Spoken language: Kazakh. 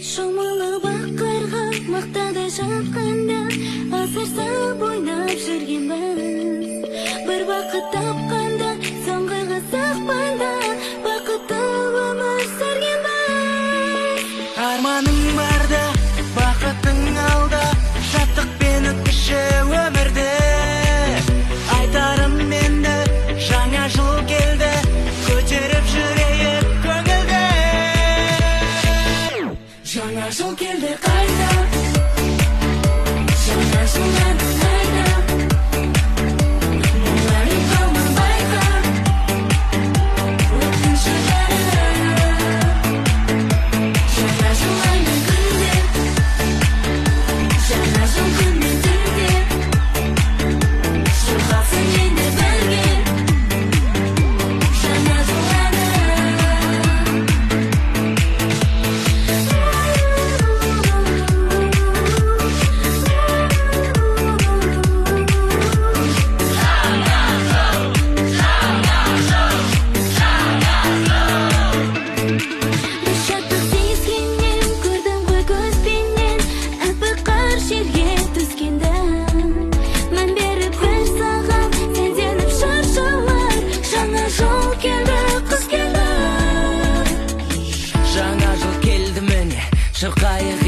Шомылы баққарға мақтадай жаққанда асырса бойнап жүргенбіз. Бір бақыт тапқанда соңғыға сақпанда бақытты өмір сүргенбіз. Арманың барда, бақытың алда, шаттықпен өткізші өмірді. Айтарым енді жаңа жыл келді, көтеріп жүрейік көңілді. Жаңа жыл келді қайта, жаңа жылдардың қайта, мұңларың қалмай байқа, өткінші бәрі. Жаңа жыл айның күнде, жаңа жыл күнмен түнде, шығасың енді бірге, жаңа жыл әні. Шаттық сезгеннен көрдім ғой көзбенен, аппақ қар жерге түскенді. Мән беріп бір саған сенденіп шаршалар, жаңа жыл келді, қыс келді. Жаңа жыл келді міне, шырқайық